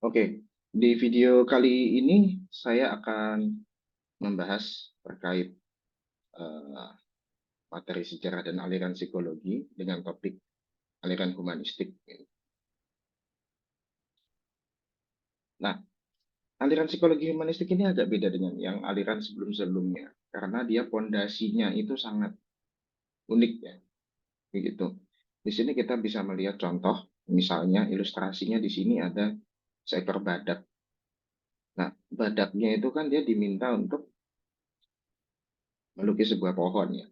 Oke, di video kali ini saya akan membahas terkait eh, materi sejarah dan aliran psikologi dengan topik aliran humanistik. Nah, aliran psikologi humanistik ini agak beda dengan yang aliran sebelum-sebelumnya karena dia pondasinya itu sangat unik ya, begitu. Di sini kita bisa melihat contoh, misalnya ilustrasinya di sini ada seekor badak. Nah, badaknya itu kan dia diminta untuk melukis sebuah pohon ya,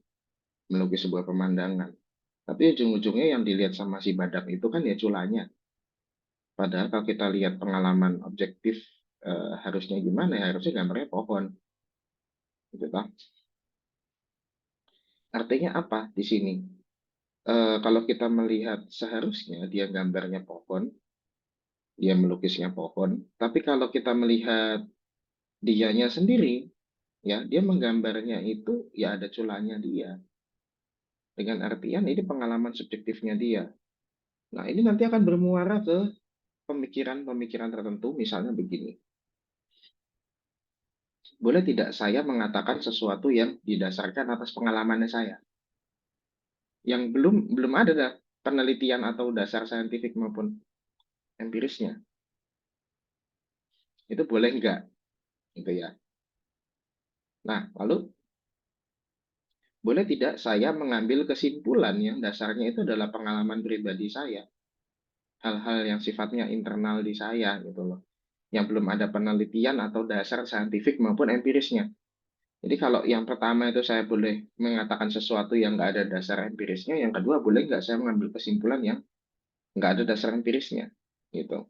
melukis sebuah pemandangan. Tapi ujung-ujungnya yang dilihat sama si badak itu kan ya culanya. Padahal kalau kita lihat pengalaman objektif harusnya gimana ya? Harusnya gambarnya pohon, gitu kan? Artinya apa di sini? Kalau kita melihat seharusnya dia gambarnya pohon, dia melukisnya pohon. Tapi kalau kita melihat dianya sendiri, ya dia menggambarnya itu ya ada culanya dia. Dengan artian ini pengalaman subjektifnya dia. Nah ini nanti akan bermuara ke pemikiran-pemikiran tertentu, misalnya begini. Boleh tidak saya mengatakan sesuatu yang didasarkan atas pengalamannya saya, yang belum ada penelitian atau dasar saintifik maupun empirisnya. Itu boleh enggak? Gitu ya. Nah, lalu boleh tidak saya mengambil kesimpulan yang dasarnya itu adalah pengalaman pribadi saya, hal-hal yang sifatnya internal di saya gitu loh, yang belum ada penelitian atau dasar saintifik maupun empirisnya. Jadi kalau yang pertama itu saya boleh mengatakan sesuatu yang nggak ada dasar empirisnya, yang kedua boleh nggak saya mengambil kesimpulan yang nggak ada dasar empirisnya, gitu.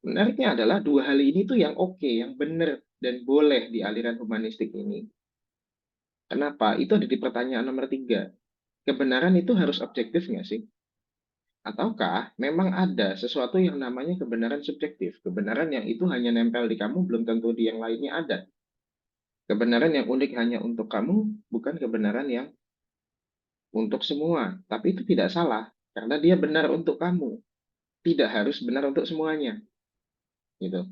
Menariknya adalah dua hal ini tuh yang oke, yang benar dan boleh di aliran humanistik ini. Kenapa? Itu ada di pertanyaan nomor tiga. Kebenaran itu harus objektif nggak sih? Ataukah memang ada sesuatu yang namanya kebenaran subjektif? Kebenaran yang itu hanya nempel di kamu, belum tentu di yang lainnya ada. Kebenaran yang unik hanya untuk kamu, bukan kebenaran yang untuk semua. Tapi itu tidak salah, karena dia benar untuk kamu. Tidak harus benar untuk semuanya. Gitu.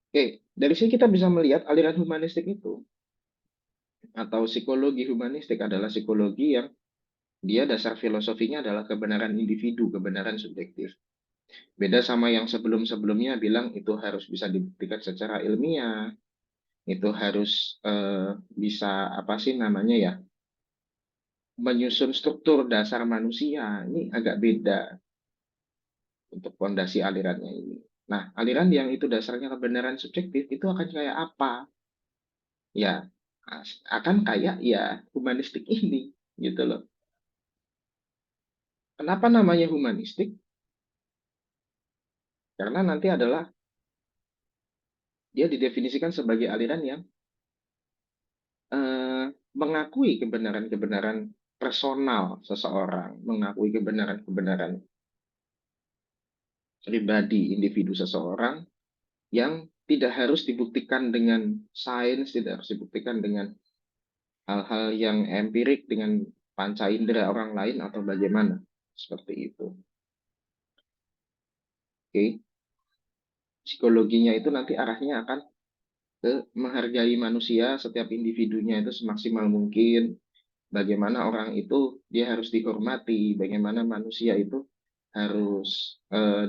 Oke, dari sini kita bisa melihat aliran humanistik itu atau psikologi humanistik adalah psikologi yang dia dasar filosofinya adalah kebenaran individu, kebenaran subjektif. Beda sama yang sebelum-sebelumnya bilang itu harus bisa dibuktikan secara ilmiah, itu harus bisa apa sih namanya ya, menyusun struktur dasar manusia. Ini agak beda untuk fondasi alirannya ini. Nah, aliran yang itu dasarnya kebenaran subjektif itu akan kayak apa? Ya, akan kayak ya humanistik ini gitu loh. Kenapa namanya humanistik? Karena nanti adalah dia didefinisikan sebagai aliran yang mengakui kebenaran-kebenaran personal seseorang, mengakui kebenaran-kebenaran pribadi individu seseorang yang tidak harus dibuktikan dengan sains, tidak harus dibuktikan dengan hal-hal yang empirik, dengan panca indera orang lain atau bagaimana. Seperti itu. Oke. Psikologinya itu nanti arahnya akan ke menghargai manusia, setiap individunya itu semaksimal mungkin. Bagaimana orang itu dia harus dihormati, bagaimana manusia itu harus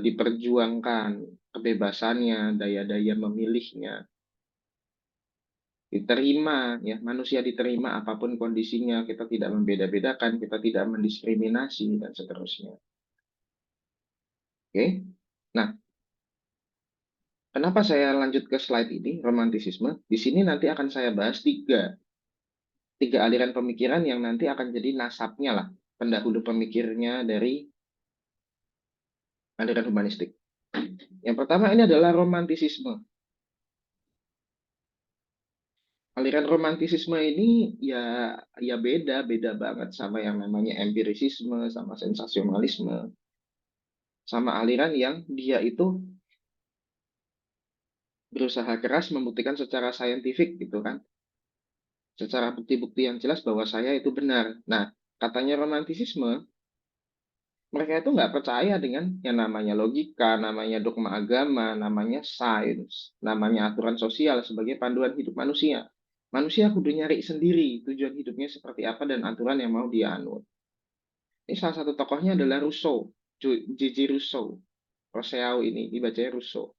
diperjuangkan kebebasannya, daya-daya memilihnya, diterima ya, manusia diterima apapun kondisinya, kita tidak membeda-bedakan, kita tidak mendiskriminasi dan seterusnya. Oke. Nah, kenapa saya lanjut ke slide ini, romantisisme? Di sini nanti akan saya bahas tiga aliran pemikiran yang nanti akan jadi nasabnya lah, pendahulu pemikirnya dari aliran humanistik. Yang pertama ini adalah romantisisme. Aliran romantisisme ini ya beda banget sama yang namanya empirisisme, sama sensasionalisme, sama aliran yang dia itu berusaha keras membuktikan secara saintifik gitu kan, secara bukti-bukti yang jelas bahwa saya itu benar. Nah, katanya romantisisme Mereka itu nggak percaya dengan yang namanya logika, namanya dogma agama, namanya sains, namanya aturan sosial sebagai panduan hidup manusia. Manusia kudu nyari sendiri tujuan hidupnya seperti apa dan aturan yang mau dia anut. Ini salah satu tokohnya adalah Rousseau, J.J. Rousseau. Rousseau ini dibacanya Rousseau.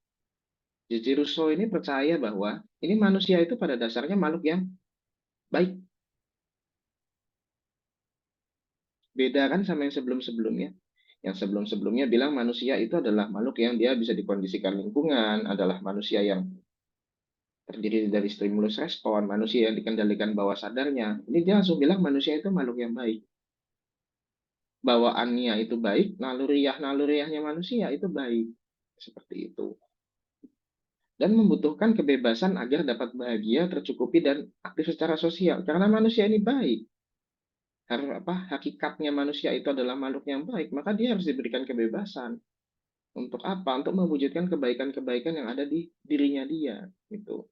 J.J. Rousseau ini percaya bahwa ini manusia itu pada dasarnya makhluk yang baik. Beda kan sama yang sebelum-sebelumnya. Yang sebelum-sebelumnya bilang manusia itu adalah makhluk yang dia bisa dikondisikan lingkungan, adalah manusia yang terdiri dari stimulus respon, manusia yang dikendalikan bawah sadarnya. Ini dia langsung bilang manusia itu makhluk yang baik. Bawaannya itu baik, naluriah-naluriahnya manusia itu baik. Seperti itu. Dan membutuhkan kebebasan agar dapat bahagia, tercukupi, dan aktif secara sosial. Karena manusia ini baik. Hakikatnya manusia itu adalah makhluk yang baik, maka dia harus diberikan kebebasan. Untuk apa? Untuk mewujudkan kebaikan-kebaikan yang ada di dirinya dia. Gitu.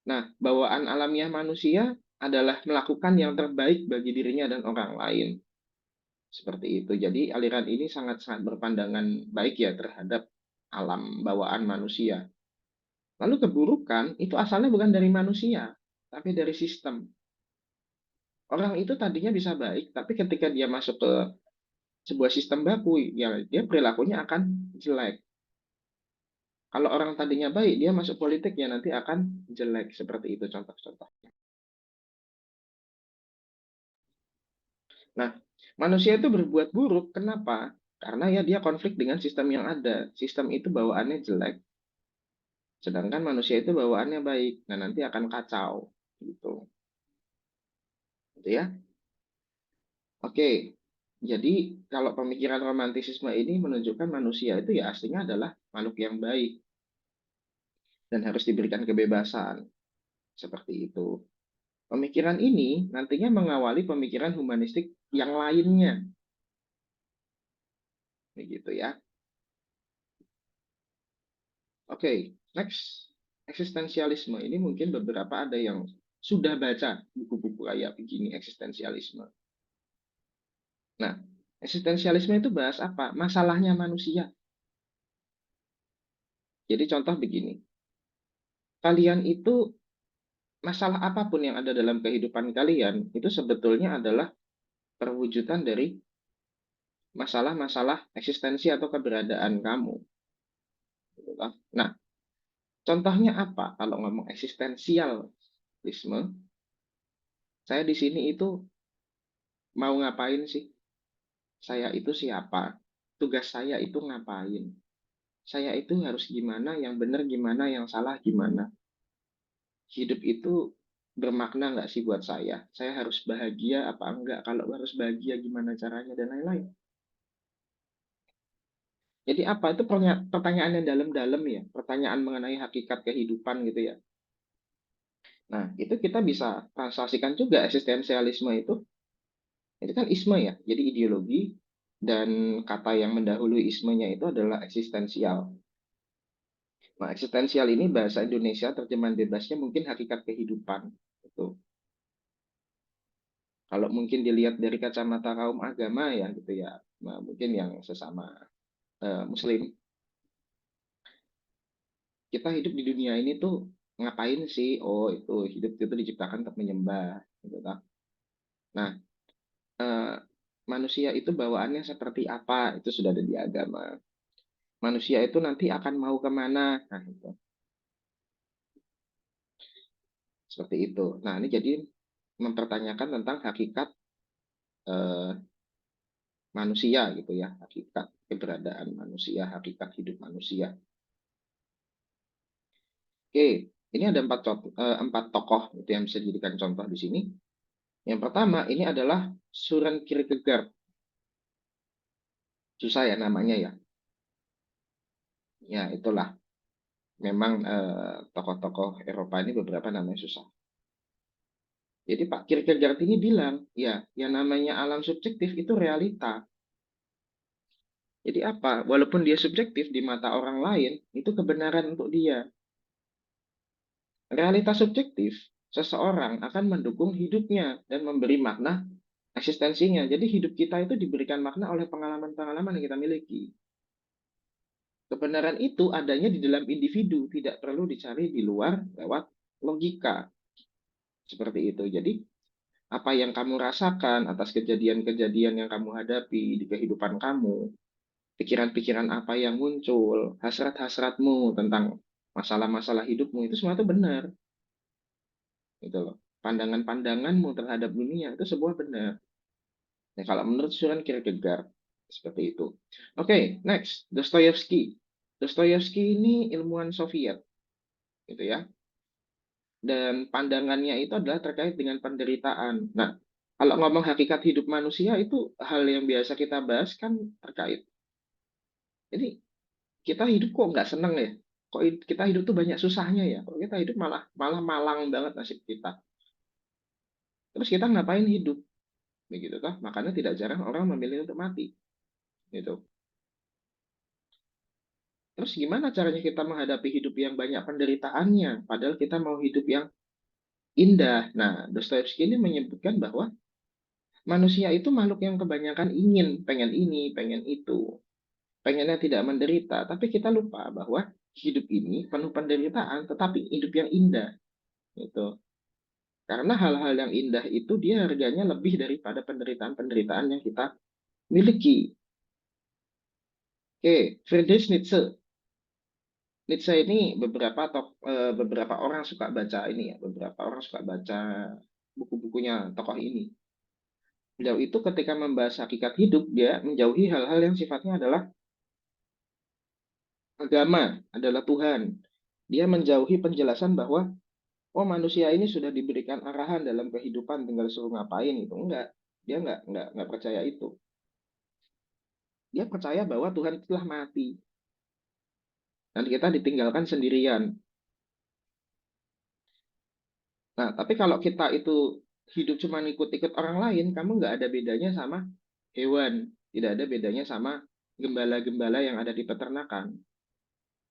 Nah, bawaan alamiah manusia adalah melakukan yang terbaik bagi dirinya dan orang lain. Seperti itu. Jadi aliran ini sangat-sangat berpandangan baik ya terhadap alam bawaan manusia. Lalu keburukan itu asalnya bukan dari manusia, tapi dari sistem. Orang itu tadinya bisa baik, tapi ketika dia masuk ke sebuah sistem baku, ya dia perilakunya akan jelek. Kalau orang tadinya baik, dia masuk politik ya nanti akan jelek. Seperti itu contoh-contohnya. Nah, manusia itu berbuat buruk. Kenapa? Karena ya dia konflik dengan sistem yang ada. Sistem itu bawaannya jelek. Sedangkan manusia itu bawaannya baik. Nah, nanti akan kacau. Gitu. Gitu ya. Oke. Jadi, kalau pemikiran romantisisme ini menunjukkan manusia itu ya aslinya adalah makhluk yang baik. Dan harus diberikan kebebasan. Seperti itu. Pemikiran ini nantinya mengawali pemikiran humanistik yang lainnya. Begitu ya. Oke, next. Eksistensialisme. Ini mungkin beberapa ada yang sudah baca buku-buku kayak begini, eksistensialisme. Nah, eksistensialisme itu bahas apa? Masalahnya manusia. Jadi contoh begini. Kalian itu, masalah apapun yang ada dalam kehidupan kalian, itu sebetulnya adalah perwujudan dari masalah-masalah eksistensi atau keberadaan kamu. Nah, contohnya apa? Kalau ngomong eksistensialisme, saya di sini itu mau ngapain sih? Saya itu siapa? Tugas saya itu ngapain? Saya itu harus gimana? Yang benar gimana? Yang salah gimana? Hidup itu bermakna nggak sih buat saya? Saya harus bahagia apa enggak? Kalau harus bahagia gimana caranya? Dan lain-lain. Jadi apa? Itu pertanyaan yang dalam-dalam ya. Pertanyaan mengenai hakikat kehidupan gitu ya. Nah, itu kita bisa translasikan juga eksistensialisme itu. Itu kan isme ya. Jadi ideologi dan kata yang mendahului ismenya itu adalah eksistensial. Nah, eksistensial ini bahasa Indonesia terjemahan bebasnya mungkin hakikat kehidupan. Itu. Kalau mungkin dilihat dari kacamata kaum agama ya gitu ya, nah, mungkin yang sesama Muslim, kita hidup di dunia ini tuh ngapain sih? Oh itu hidup itu diciptakan untuk menyembah, gitu kan? Nah, eh, manusia itu bawaannya seperti apa? Itu sudah ada di agama. Manusia itu nanti akan mau kemana? Nah, itu seperti itu. Nah, ini jadi mempertanyakan tentang hakikat eh, manusia gitu ya, hakikat keberadaan manusia, hakikat hidup manusia. Oke, ini ada empat tokoh itu yang bisa dijadikan contoh di sini. Yang pertama ini adalah Søren Kierkegaard. Susah ya namanya ya. Ya itulah. Memang tokoh-tokoh Eropa ini beberapa namanya susah. Jadi Pak Kierkegaard ini bilang, ya yang namanya alam subjektif itu realita. Jadi apa? Walaupun dia subjektif di mata orang lain, itu kebenaran untuk dia. Realitas subjektif, seseorang akan mendukung hidupnya dan memberi makna eksistensinya. Jadi hidup kita itu diberikan makna oleh pengalaman-pengalaman yang kita miliki. Kebenaran itu adanya di dalam individu, tidak perlu dicari di luar lewat logika. Seperti itu. Jadi, apa yang kamu rasakan atas kejadian-kejadian yang kamu hadapi di kehidupan kamu, pikiran-pikiran apa yang muncul, hasrat-hasratmu tentang masalah-masalah hidupmu, itu semua itu benar. Gitu loh. Pandangan-pandanganmu terhadap dunia itu sebuah benar. Nah, kalau menurut Søren Kierkegaard, seperti itu. Oke, next. Dostoyevsky. Dostoyevsky ini ilmuwan Soviet, gitu ya. Dan pandangannya itu adalah terkait dengan penderitaan. Nah, kalau ngomong hakikat hidup manusia itu hal yang biasa kita bahas kan terkait. Jadi kita hidup kok nggak seneng ya? Kok kita hidup tuh banyak susahnya ya? Kok kita hidup malah malah malang banget nasib kita. Terus kita ngapain hidup? Begitu kan? Makanya tidak jarang orang memilih untuk mati. Gitu. Terus gimana caranya kita menghadapi hidup yang banyak penderitaannya? Padahal kita mau hidup yang indah. Nah, Dostoyevsky ini menyebutkan bahwa manusia itu makhluk yang kebanyakan ingin, pengen ini, pengen itu. Pengennya tidak menderita, tapi kita lupa bahwa hidup ini penuh penderitaan, tetapi hidup yang indah. Gitu. Karena hal-hal yang indah itu dia harganya lebih daripada penderitaan-penderitaan yang kita miliki. Oke, Friedrich Nietzsche. Nietzsche ini beberapa orang suka baca ini ya, beberapa orang suka baca buku-bukunya tokoh ini. Beliau itu ketika membahas hakikat hidup, dia menjauhi hal-hal yang sifatnya adalah agama, adalah Tuhan. Dia menjauhi penjelasan bahwa oh manusia ini sudah diberikan arahan dalam kehidupan, tinggal suruh ngapain itu. Enggak, dia enggak percaya itu. Dia percaya bahwa Tuhan telah mati dan kita ditinggalkan sendirian. Nah, tapi kalau kita itu hidup cuma ikut-ikut orang lain, kamu nggak ada bedanya sama hewan, tidak ada bedanya sama gembala-gembala yang ada di peternakan.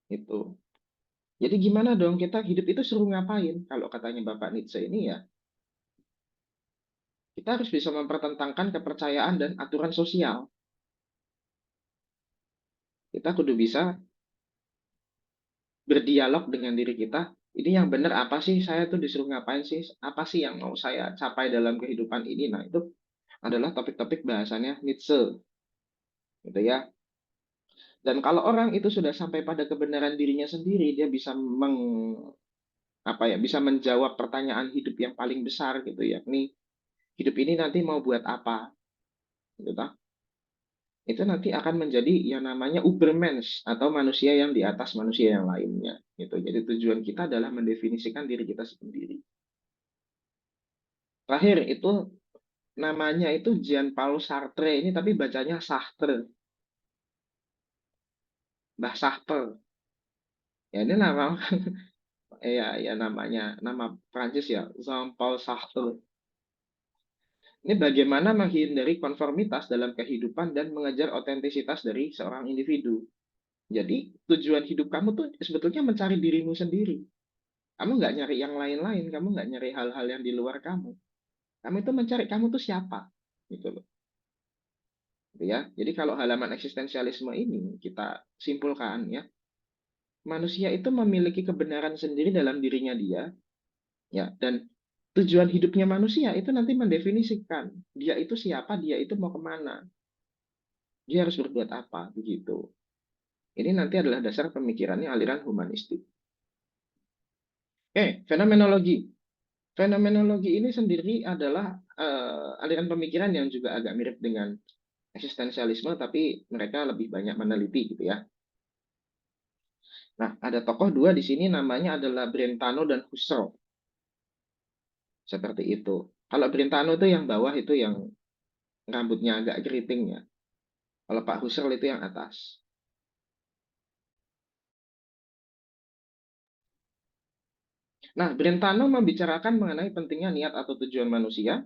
Itu. Jadi gimana dong kita hidup itu suruh ngapain? Kalau katanya Bapak Nietzsche ini ya, kita harus bisa mempertentangkan kepercayaan dan aturan sosial. Kita kudu bisa berdialog dengan diri kita. Ini yang benar apa sih? Saya tuh disuruh ngapain sih? Apa sih yang mau saya capai dalam kehidupan ini? Nah, itu adalah topik-topik bahasannya Nietzsche, gitu ya. Dan kalau orang itu sudah sampai pada kebenaran dirinya sendiri, dia bisa bisa menjawab pertanyaan hidup yang paling besar gitu ya. Nih, hidup ini nanti mau buat apa? Gitu, toh. Itu nanti akan menjadi yang namanya Ubermensch atau manusia yang di atas manusia yang lainnya. Gitu. Jadi tujuan kita adalah mendefinisikan diri kita sendiri. Terakhir itu namanya itu Jean Paul Sartre ini tapi bacanya Sartre, Mbah Sartre. Ya ini nama ya namanya nama Prancis ya, Jean Paul Sartre. Ini bagaimana menghindari konformitas dalam kehidupan dan mengejar otentisitas dari seorang individu. Jadi tujuan hidup kamu tuh sebetulnya mencari dirimu sendiri. Kamu nggak nyari yang lain-lain, kamu nggak nyari hal-hal yang di luar kamu. Kamu itu mencari kamu tuh siapa, gitu loh. Gitu ya. Jadi kalau halaman eksistensialisme ini kita simpulkan ya, manusia itu memiliki kebenaran sendiri dalam dirinya dia, ya, dan tujuan hidupnya manusia itu nanti mendefinisikan dia itu siapa, dia itu mau kemana, dia harus berbuat apa, begitu. Ini nanti adalah dasar pemikirannya aliran humanistik. Fenomenologi. Fenomenologi ini sendiri adalah aliran pemikiran yang juga agak mirip dengan eksistensialisme, tapi mereka lebih banyak meneliti gitu ya. Nah, ada tokoh dua di sini namanya adalah Brentano dan Husserl. Seperti itu. Kalau Brentano itu yang bawah itu yang rambutnya agak keriting ya. Kalau Pak Husserl itu yang atas. Nah, Brentano membicarakan mengenai pentingnya niat atau tujuan manusia.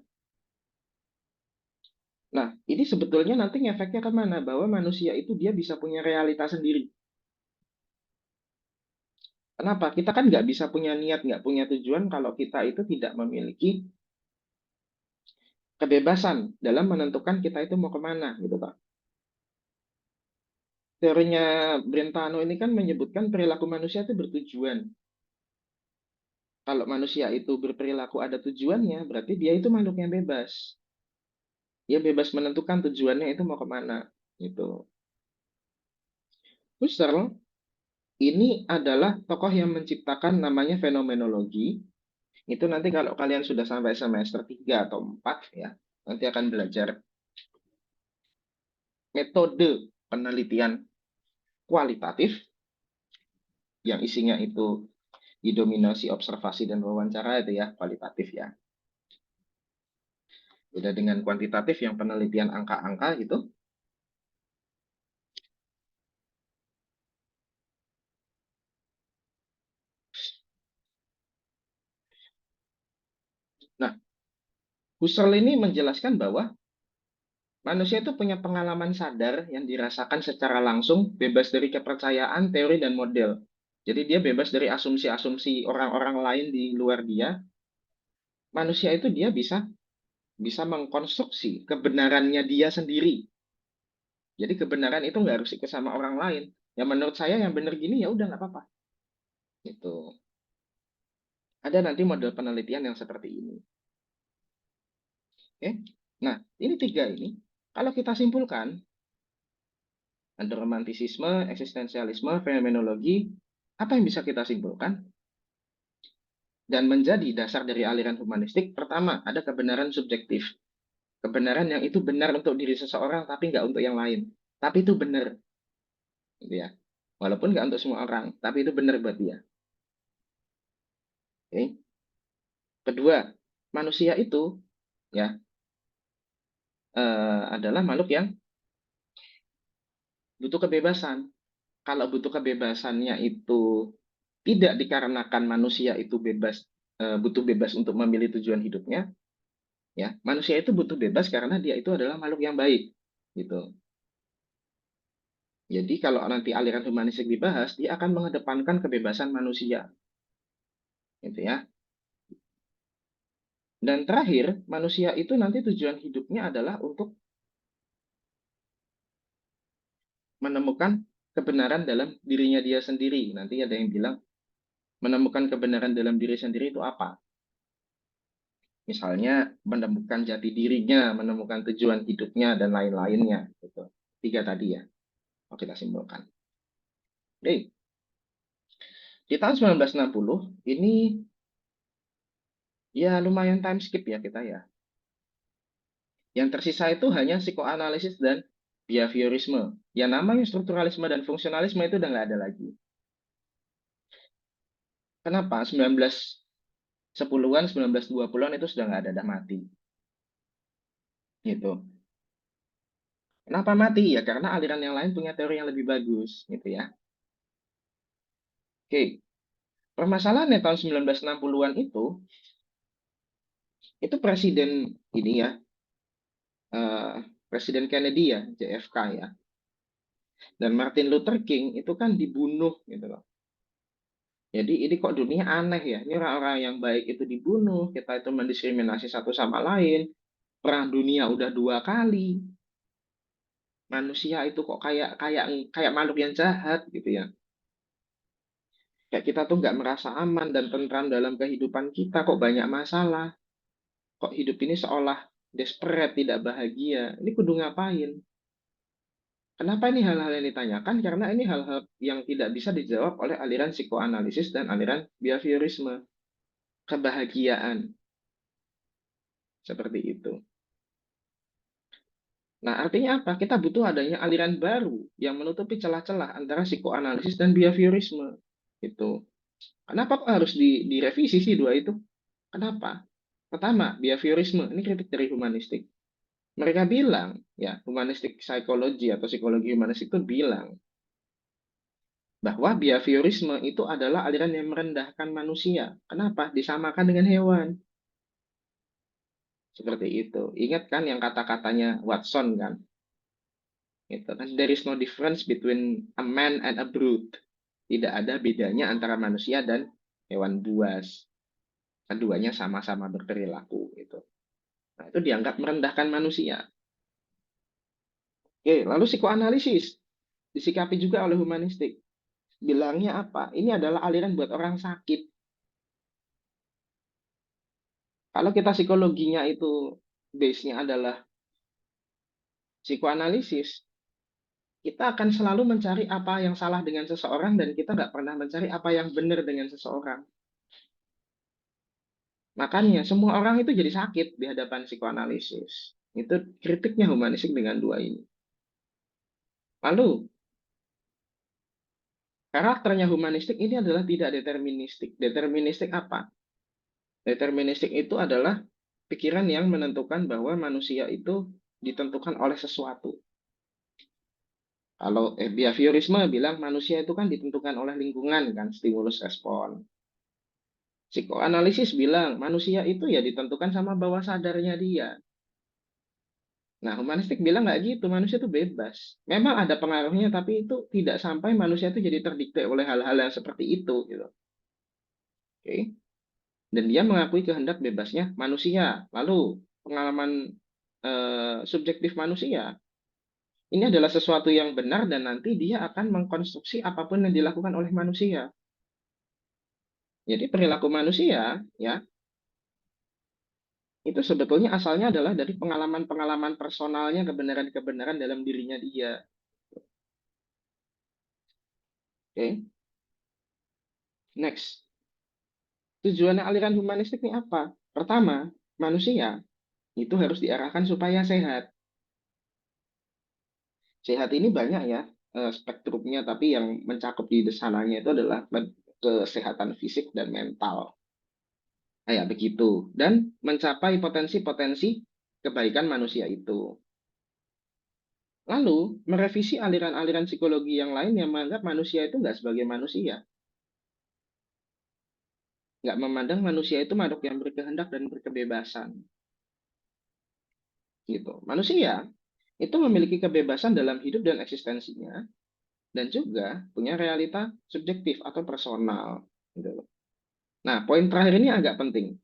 Nah, ini sebetulnya nanti efeknya kemana? Bahwa manusia itu dia bisa punya realitas sendiri. Kenapa? Kita kan nggak bisa punya niat, nggak punya tujuan kalau kita itu tidak memiliki kebebasan dalam menentukan kita itu mau kemana gitu Pak. Teorinya Brentano ini kan menyebutkan perilaku manusia itu bertujuan. Kalau manusia itu berperilaku ada tujuannya, berarti dia itu makhluk yang bebas. Dia bebas menentukan tujuannya itu mau kemana. Gitu. Husserl ini adalah tokoh yang menciptakan namanya fenomenologi. Itu nanti kalau kalian sudah sampai semester 3 atau 4 ya, nanti akan belajar metode penelitian kualitatif yang isinya itu didominasi observasi dan wawancara itu ya, kualitatif ya. Beda dengan kuantitatif yang penelitian angka-angka gitu. Nah, Husserl ini menjelaskan bahwa manusia itu punya pengalaman sadar yang dirasakan secara langsung, bebas dari kepercayaan, teori, dan model. Jadi dia bebas dari asumsi-asumsi orang-orang lain di luar dia. Manusia itu dia bisa bisa mengkonstruksi kebenarannya dia sendiri. Jadi kebenaran itu nggak harus ikut sama orang lain. Ya menurut saya yang benar gini ya udah nggak apa-apa. Gitu. Ada nanti model penelitian yang seperti ini. Oke. Nah, ini tiga ini. Kalau kita simpulkan, ada romantisisme, eksistensialisme, fenomenologi, apa yang bisa kita simpulkan? Dan menjadi dasar dari aliran humanistik, pertama, ada kebenaran subjektif. Kebenaran yang itu benar untuk diri seseorang, tapi nggak untuk yang lain. Tapi itu benar. Gitu ya. Walaupun nggak untuk semua orang, tapi itu benar buat dia. Oke. Kedua, manusia itu ya adalah makhluk yang butuh kebebasan. Kalau butuh kebebasannya itu tidak dikarenakan manusia itu bebas, butuh bebas untuk memilih tujuan hidupnya, ya manusia itu butuh bebas karena dia itu adalah makhluk yang baik, gitu. Jadi kalau nanti aliran humanistik dibahas, dia akan mengedepankan kebebasan manusia, gitu ya. Dan terakhir, manusia itu nanti tujuan hidupnya adalah untuk menemukan kebenaran dalam dirinya dia sendiri. Nanti ada yang bilang menemukan kebenaran dalam diri sendiri itu apa? Misalnya menemukan jati dirinya, menemukan tujuan hidupnya, dan lain-lainnya. Gitu. Tiga tadi ya, mau kita simpulkan. Oke, di tahun 1960, ini ya lumayan time skip ya kita ya. Yang tersisa itu hanya psikoanalisis dan behaviorisme. Yang namanya strukturalisme dan fungsionalisme itu udah nggak ada lagi. Kenapa? 1910-an, 1920-an itu sudah nggak ada, dah mati. Gitu. Kenapa mati? Ya karena aliran yang lain punya teori yang lebih bagus. Gitu ya. Oke, permasalahannya tahun 1960-an itu presiden ini ya, eh, Presiden Kennedy ya, JFK ya, dan Martin Luther King itu kan dibunuh gitu loh. Jadi ini kok dunia aneh ya, ini orang-orang yang baik itu dibunuh, kita itu mendiskriminasi satu sama lain, perang dunia udah 2 kali, manusia itu kok kayak kayak kayak makhluk yang jahat gitu ya. Kayak kita tuh nggak merasa aman dan tentram dalam kehidupan kita, kok banyak masalah, kok hidup ini seolah desperate, tidak bahagia. Ini kudu ngapain? Kenapa ini hal-hal yang ditanyakan? Karena ini hal-hal yang tidak bisa dijawab oleh aliran psikoanalisis dan aliran behaviorisme. Kebahagiaan, seperti itu. Nah, artinya apa? Kita butuh adanya aliran baru yang menutupi celah-celah antara psikoanalisis dan behaviorisme. Itu. Kenapa kok harus direvisi sih dua itu? Kenapa? Pertama, behaviorisme. Ini kritik dari humanistik. Mereka bilang, ya, humanistik psikologi atau psikologi humanistik itu bilang bahwa behaviorisme itu adalah aliran yang merendahkan manusia. Kenapa? Disamakan dengan hewan. Seperti itu. Ingat kan yang kata-katanya Watson kan? Itu kan there is no difference between a man and a brute. Tidak ada bedanya antara manusia dan hewan buas. Keduanya sama-sama berperilaku gitu. Nah, itu dianggap merendahkan manusia. Oke, lalu psikoanalisis disikapi juga oleh humanistik. Bilangnya apa? Ini adalah aliran buat orang sakit. Kalau kita psikologinya itu base-nya adalah psikoanalisis, kita akan selalu mencari apa yang salah dengan seseorang dan kita nggak pernah mencari apa yang benar dengan seseorang. Makanya semua orang itu jadi sakit di hadapan psikoanalisis. Itu kritiknya humanistik dengan dua ini. Lalu, karakternya humanistik ini adalah tidak deterministik. Deterministik apa? Deterministik itu adalah pikiran yang menentukan bahwa manusia itu ditentukan oleh sesuatu. Kalau behaviorisme bilang manusia itu kan ditentukan oleh lingkungan kan, stimulus respon. Psikoanalisis bilang manusia itu ya ditentukan sama bawah sadarnya dia. Nah, humanistik bilang nggak gitu, manusia itu bebas. Memang ada pengaruhnya, tapi itu tidak sampai manusia itu jadi terdikte oleh hal-hal yang seperti itu, gitu. Oke. Dan dia mengakui kehendak bebasnya manusia. Lalu pengalaman subjektif manusia ini adalah sesuatu yang benar dan nanti dia akan mengkonstruksi apapun yang dilakukan oleh manusia. Jadi perilaku manusia ya itu sebetulnya asalnya adalah dari pengalaman-pengalaman personalnya, kebenaran-kebenaran dalam dirinya dia. Oke, next. Tujuan aliran humanistik ini apa? Pertama, manusia itu harus diarahkan supaya sehat. Sehat ini banyak ya spektrumnya, tapi yang mencakup di sananya itu adalah kesehatan fisik dan mental. Kayak begitu. Dan mencapai potensi-potensi kebaikan manusia itu. Lalu, merevisi aliran-aliran psikologi yang lain yang menganggap manusia itu nggak sebagai manusia. Nggak memandang manusia itu makhluk yang berkehendak dan berkebebasan. Gitu. Manusia itu memiliki kebebasan dalam hidup dan eksistensinya, dan juga punya realita subjektif atau personal. Gitu. Nah, poin terakhir ini agak penting.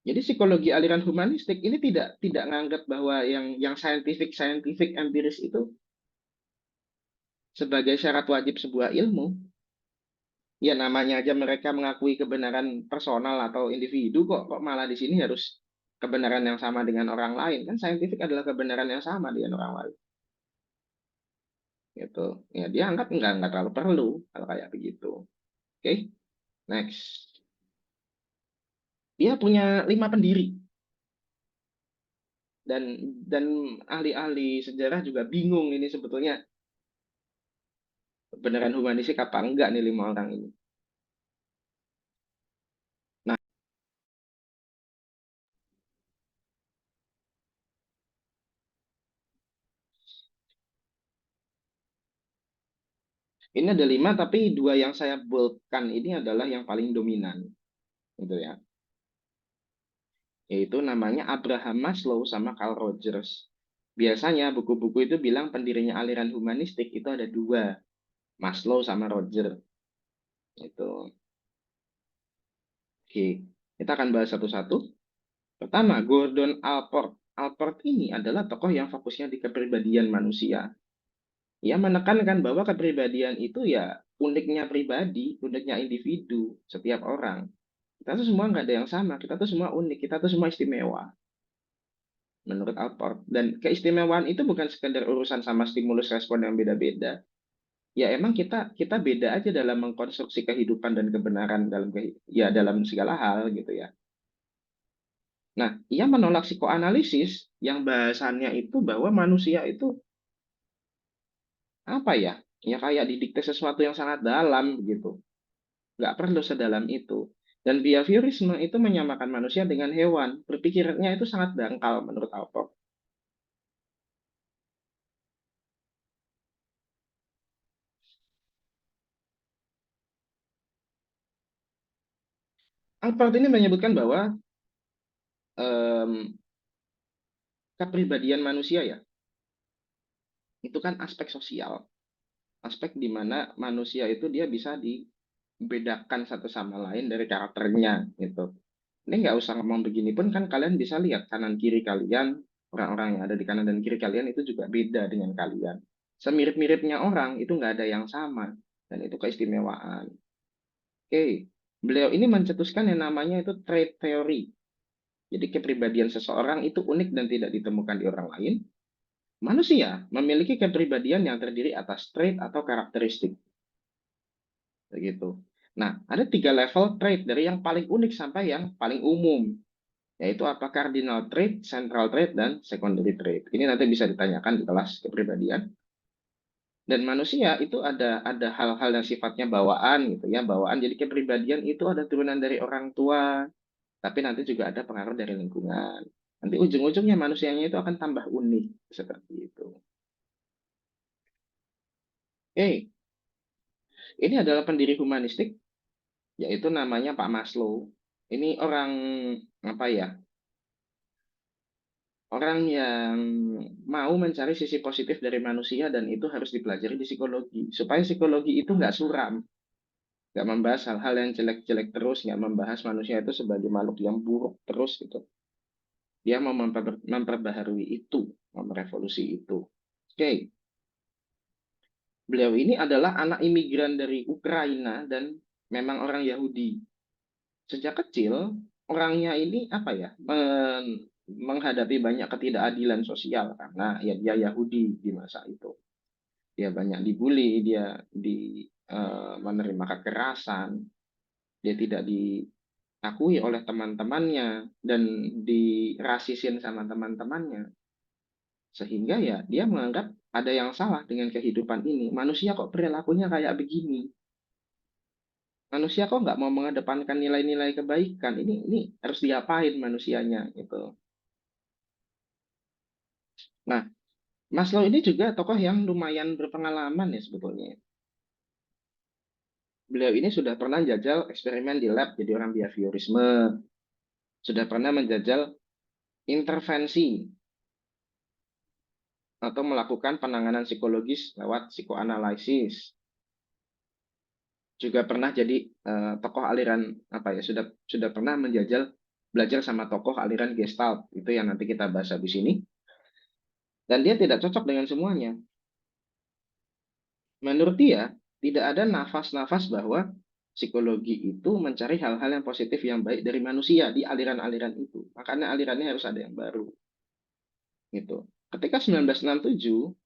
Jadi psikologi aliran humanistik ini tidak menganggap bahwa yang scientific empiris itu sebagai syarat wajib sebuah ilmu. Ya namanya aja mereka mengakui kebenaran personal atau individu kok malah di sini harus kebenaran yang sama dengan orang lain kan saintifik adalah kebenaran yang sama dengan orang lain gitu ya dia anggap nggak terlalu perlu kalau kayak begitu. Oke, next. Dia punya 5 pendiri dan dan ahli-ahli sejarah juga bingung ini sebetulnya beneran humanistik apa enggak nih 5 orang ini. Nah, ini ada 5 tapi dua yang saya boldkan ini adalah yang paling dominan gitu ya, yaitu namanya Abraham Maslow sama Carl Rogers. Biasanya buku-buku itu bilang pendirinya aliran humanistik itu ada dua, Maslow sama Roger. Itu. Oke, kita akan bahas satu-satu. Pertama, Gordon Allport. Allport ini adalah tokoh yang fokusnya di kepribadian manusia. Ia menekankan bahwa kepribadian itu ya uniknya pribadi, uniknya individu, setiap orang. Kita tuh semua nggak ada yang sama, kita tuh semua unik, kita tuh semua istimewa. Menurut Alport. Dan keistimewaan itu bukan sekedar urusan sama stimulus respon yang beda-beda. Ya emang kita beda aja dalam mengkonstruksi kehidupan dan kebenaran ya dalam segala hal gitu ya. Nah, ia menolak psikoanalisis yang bahasannya itu bahwa manusia itu apa ya? Ya kayak didikte sesuatu yang sangat dalam gitu. Nggak perlu sedalam itu. Dan behaviorisme itu menyamakan manusia dengan hewan. Berpikirnya itu sangat dangkal menurut Alport. Alport ini menyebutkan bahwa em, kepribadian manusia ya, itu kan aspek sosial. Aspek di mana manusia itu dia bisa dibedakan satu sama lain dari karakternya gitu. Ini nggak usah ngomong begini pun kan kalian bisa lihat kanan kiri kalian, orang-orang yang ada di kanan dan kiri kalian itu juga beda dengan kalian. Semirip-miripnya orang itu nggak ada yang sama, dan itu keistimewaan. Oke, beliau ini mencetuskan yang namanya itu trait theory. Jadi kepribadian seseorang itu unik dan tidak ditemukan di orang lain. Manusia memiliki kepribadian yang terdiri atas trait atau karakteristik. Begitu. Nah, ada 3 level trait dari yang paling unik sampai yang paling umum, yaitu apa? Cardinal trait, central trait, dan secondary trait. Ini nanti bisa ditanyakan di kelas kepribadian. Dan manusia itu ada hal-hal yang sifatnya bawaan gitu ya, bawaan. Jadi kepribadian itu ada turunan dari orang tua, tapi nanti juga ada pengaruh dari lingkungan. Nanti ujung-ujungnya manusianya itu akan tambah unik seperti itu. Oke, ini adalah pendiri humanistik, yaitu namanya Pak Maslow. Ini orang apa ya? Orang yang mau mencari sisi positif dari manusia dan itu harus dipelajari di psikologi. Supaya psikologi itu nggak suram, nggak membahas hal-hal yang jelek-jelek terus, nggak membahas manusia itu sebagai makhluk yang buruk terus gitu. Dia mau memperbaharui itu, mau merevolusi itu. Oke, beliau ini adalah anak imigran dari Ukraina dan memang orang Yahudi. Sejak kecil, orangnya ini apa ya, menghadapi banyak ketidakadilan sosial karena ya dia Yahudi di masa itu. Dia banyak dibully, dia menerima kekerasan, dia tidak diakui oleh teman-temannya dan dirasisin sama teman-temannya. Sehingga ya dia menganggap ada yang salah dengan kehidupan ini. Manusia kok perilakunya kayak begini? Manusia kok nggak mau mengedepankan nilai-nilai kebaikan? Ini harus diapain manusianya gitu. Nah, Maslow ini juga tokoh yang lumayan berpengalaman ya sebetulnya. Beliau ini sudah pernah jajal eksperimen di lab jadi orang behaviorisme, sudah pernah menjajal intervensi atau melakukan penanganan psikologis lewat psikoanalisis. Juga pernah jadi tokoh aliran apa ya, sudah pernah menjajal belajar sama tokoh aliran Gestalt, itu yang nanti kita bahas di sini. Dan dia tidak cocok dengan semuanya. Menurut dia, tidak ada nafas-nafas bahwa psikologi itu mencari hal-hal yang positif yang baik dari manusia di aliran-aliran itu. Makanya alirannya harus ada yang baru. Gitu. Ketika 1967,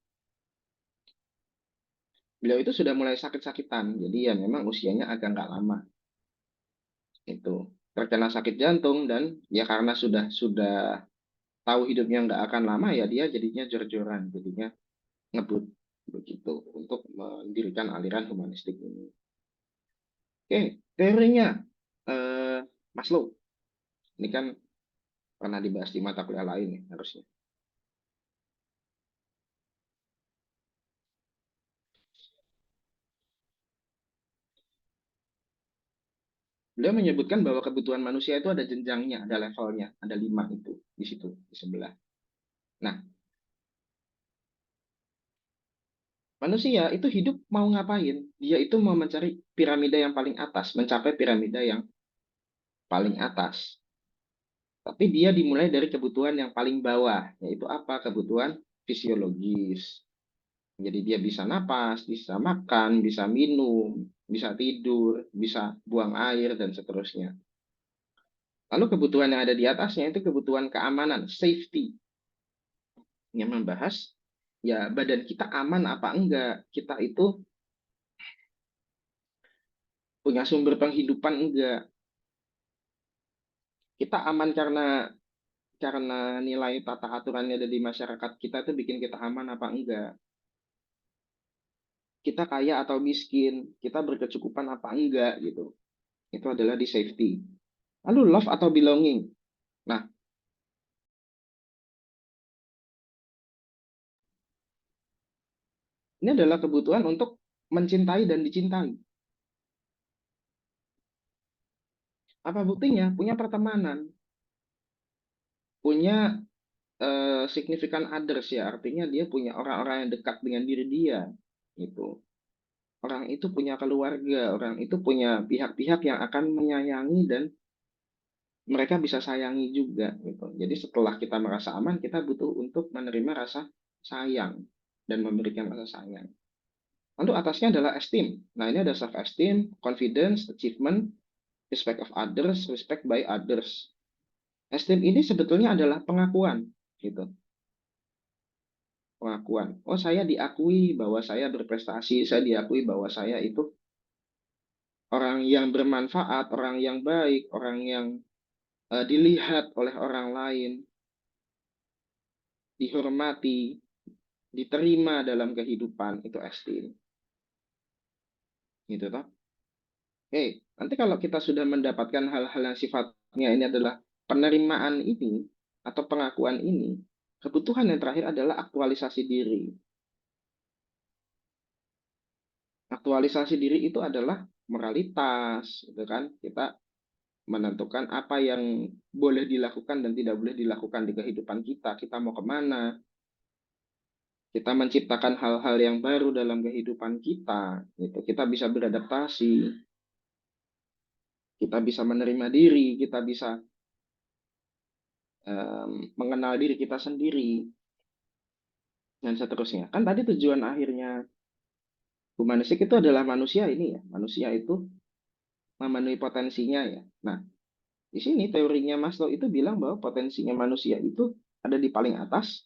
beliau itu sudah mulai sakit-sakitan. Jadi ya memang usianya agak nggak lama. Itu terkena sakit jantung dan ya karena sudah tahu hidupnya nggak akan lama ya dia jadinya jor-joran, jadinya ngebut begitu untuk mendirikan aliran humanistik ini. Oke, teorinya eh, Maslow. Ini kan pernah dibahas di mata kuliah lain ya harusnya. Beliau menyebutkan bahwa kebutuhan manusia itu ada jenjangnya, ada levelnya, ada 5 itu di situ di sebelah. Nah, manusia itu hidup mau ngapain? Dia itu mau mencari piramida yang paling atas, mencapai piramida yang paling atas. Tapi dia dimulai dari kebutuhan yang paling bawah, yaitu apa? Kebutuhan fisiologis. Jadi dia bisa napas, bisa makan, bisa minum, bisa tidur, bisa buang air, dan seterusnya. Lalu kebutuhan yang ada di atasnya itu kebutuhan keamanan, safety, yang membahas ya badan kita aman apa enggak, kita itu punya sumber penghidupan enggak, kita aman karena nilai tata aturannya ada di masyarakat kita itu bikin kita aman apa enggak, kita kaya atau miskin, kita berkecukupan apa enggak gitu. Itu adalah di safety. Lalu love atau belonging. Nah, ini adalah kebutuhan untuk mencintai dan dicintai. Apa buktinya? Punya pertemanan, punya signifikan others ya, artinya dia punya orang-orang yang dekat dengan diri dia. Gitu. Orang itu punya keluarga, orang itu punya pihak-pihak yang akan menyayangi dan mereka bisa sayangi juga gitu. Jadi setelah kita merasa aman, kita butuh untuk menerima rasa sayang dan memberikan rasa sayang. Lalu atasnya adalah esteem. Nah, ini ada self esteem, confidence, achievement, respect of others, respect by others. Esteem ini sebetulnya adalah pengakuan gitu. Pengakuan. Oh, saya diakui bahwa saya berprestasi, saya diakui bahwa saya itu orang yang bermanfaat, orang yang baik, orang yang dilihat oleh orang lain, dihormati, diterima dalam kehidupan, itu esteem. Gitu toh. Oke, nanti kalau kita sudah mendapatkan hal-hal yang sifatnya ini adalah penerimaan ini atau pengakuan ini, kebutuhan yang terakhir adalah aktualisasi diri. Aktualisasi diri itu adalah moralitas, gitu kan? Kita menentukan apa yang boleh dilakukan dan tidak boleh dilakukan di kehidupan kita. Kita mau kemana? Kita menciptakan hal-hal yang baru dalam kehidupan kita. Gitu. Kita bisa beradaptasi, kita bisa menerima diri, kita bisa mengenal diri kita sendiri, dan seterusnya. Kan tadi tujuan akhirnya humanistik itu adalah manusia ini ya. Manusia itu memenuhi potensinya ya. Nah, di sini teorinya Maslow itu bilang bahwa potensinya manusia itu ada di paling atas,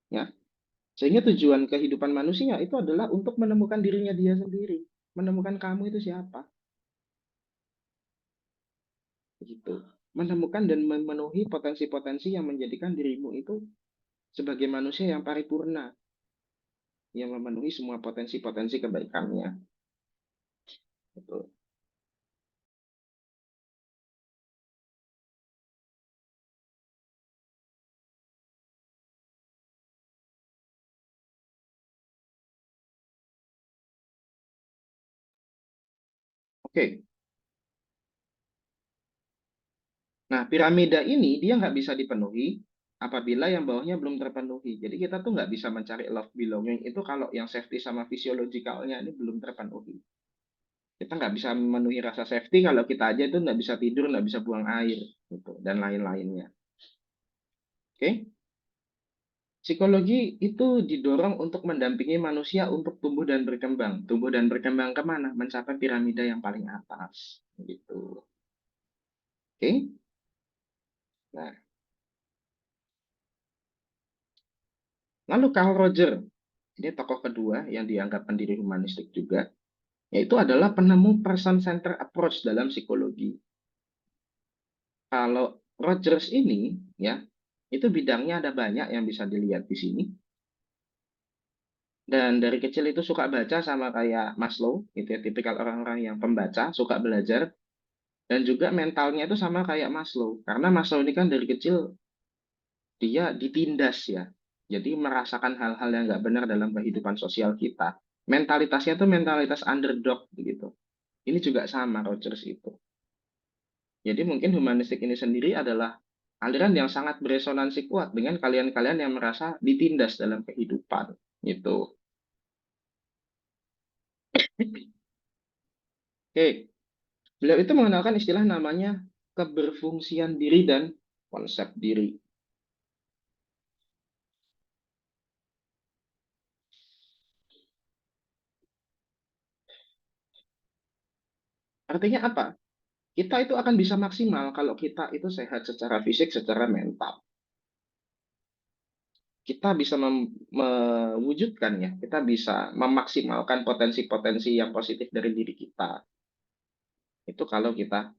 ya. Sehingga tujuan kehidupan manusia itu adalah untuk menemukan dirinya dia sendiri, menemukan kamu itu siapa, gitu. Menemukan dan memenuhi potensi-potensi yang menjadikan dirimu itu sebagai manusia yang paripurna, yang memenuhi semua potensi-potensi kebaikannya. Gitu. Oke, nah piramida ini dia nggak bisa dipenuhi apabila yang bawahnya belum terpenuhi. Jadi kita tuh nggak bisa mencari love belonging itu kalau yang safety sama fisiologikalnya ini belum terpenuhi. Kita nggak bisa memenuhi rasa safety kalau kita aja itu nggak bisa tidur, nggak bisa buang air, gitu, dan lain-lainnya. Oke? Psikologi itu didorong untuk mendampingi manusia untuk tumbuh dan berkembang. Tumbuh dan berkembang kemana? Mencapai piramida yang paling atas. Gitu. Oke? Nah, lalu Carl Roger, ini tokoh kedua yang dianggap pendiri humanistik juga, yaitu adalah penemu person-centered approach dalam psikologi. Kalau Rogers ini, ya, itu bidangnya ada banyak yang bisa dilihat di sini. Dan dari kecil itu suka baca sama kayak Maslow, gitu ya, tipikal orang-orang yang pembaca, suka belajar, dan juga mentalnya itu sama kayak Maslow. Karena Maslow ini kan dari kecil dia ditindas ya, jadi merasakan hal-hal yang nggak benar dalam kehidupan sosial kita. Mentalitasnya tuh mentalitas underdog begitu. Ini juga sama Rogers itu. Jadi mungkin humanistik ini sendiri adalah aliran yang sangat beresonansi kuat dengan kalian-kalian yang merasa ditindas dalam kehidupan. Gitu. Oke, beliau itu mengenalkan istilah namanya keberfungsian diri dan konsep diri. Artinya apa? Kita itu akan bisa maksimal kalau kita itu sehat secara fisik, secara mental. Kita bisa mewujudkan ya, kita bisa memaksimalkan potensi-potensi yang positif dari diri kita. Itu kalau kita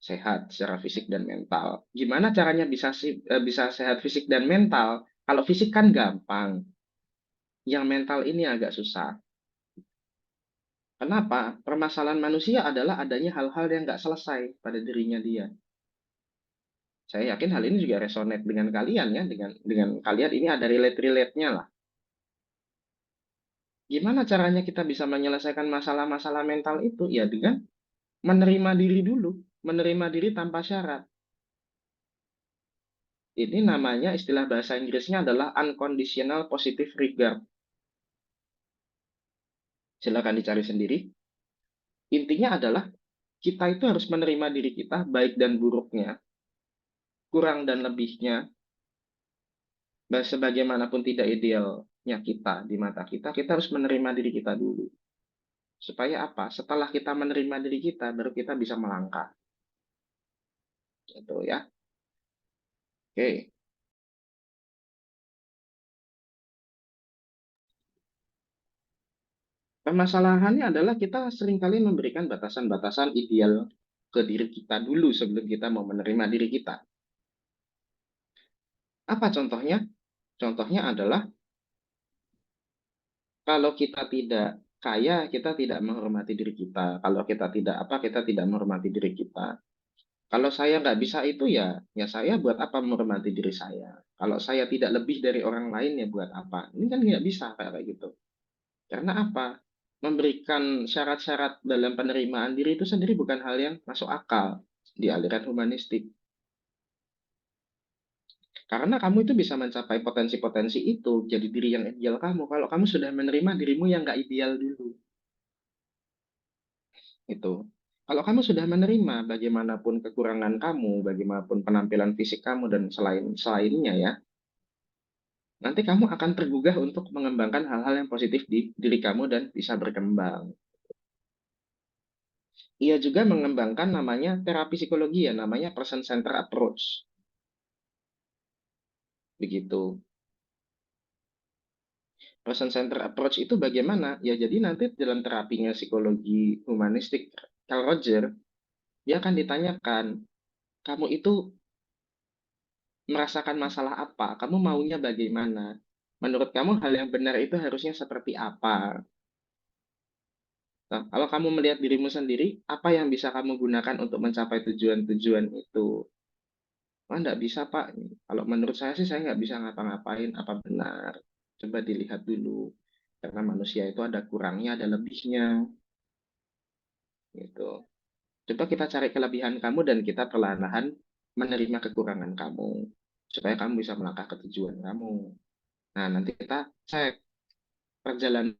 sehat secara fisik dan mental. Gimana caranya bisa sehat fisik dan mental? Kalau fisik kan gampang, yang mental ini agak susah. Kenapa? Permasalahan manusia adalah adanya hal-hal yang nggak selesai pada dirinya dia. Saya yakin hal ini juga resonate dengan kalian ya, dengan kalian ini ada relate-nya lah. Gimana caranya kita bisa menyelesaikan masalah-masalah mental itu? Ya dengan menerima diri dulu, menerima diri tanpa syarat. Ini namanya istilah bahasa Inggrisnya adalah unconditional positive regard. Silakan dicari sendiri. Intinya adalah kita itu harus menerima diri kita, baik dan buruknya, kurang dan lebihnya, sebagaimanapun tidak idealnya kita di mata kita, kita harus menerima diri kita dulu. Supaya apa? Setelah kita menerima diri kita, baru kita bisa melangkah. Gitu ya. Oke. Permasalahannya adalah kita seringkali memberikan batasan-batasan ideal ke diri kita dulu sebelum kita mau menerima diri kita. Apa contohnya? Contohnya adalah kalau kita tidak kaya, kita tidak menghormati diri kita. Kalau kita tidak apa, kita tidak menghormati diri kita. Kalau saya nggak bisa itu ya saya buat apa menghormati diri saya. Kalau saya tidak lebih dari orang lain ya buat apa. Ini kan nggak bisa kayak gitu. Karena apa? Memberikan syarat-syarat dalam penerimaan diri itu sendiri bukan hal yang masuk akal di aliran humanistik. Karena kamu itu bisa mencapai potensi-potensi itu, jadi diri yang ideal kamu, kalau kamu sudah menerima dirimu yang nggak ideal dulu. Itu. Kalau kamu sudah menerima bagaimanapun kekurangan kamu, bagaimanapun penampilan fisik kamu, dan selainnya ya, nanti kamu akan tergugah untuk mengembangkan hal-hal yang positif di diri kamu dan bisa berkembang. Ia juga mengembangkan namanya terapi psikologi ya, namanya person center approach. Begitu. Person center approach itu bagaimana? Ya jadi nanti dalam terapinya psikologi humanistik Carl Roger, dia akan ditanyakan, kamu itu merasakan masalah apa? Kamu maunya bagaimana? Menurut kamu hal yang benar itu harusnya seperti apa? Nah, kalau kamu melihat dirimu sendiri, apa yang bisa kamu gunakan untuk mencapai tujuan-tujuan itu? Wah, nggak bisa, Pak. Kalau menurut saya sih, saya nggak bisa ngapa-ngapain. Apa benar? Coba dilihat dulu. Karena manusia itu ada kurangnya, ada lebihnya. Gitu. Coba kita cari kelebihan kamu dan kita perlahan-lahan menerima kekurangan kamu. Supaya kamu bisa melangkah ke tujuan kamu. Nah, nanti kita cek perjalanan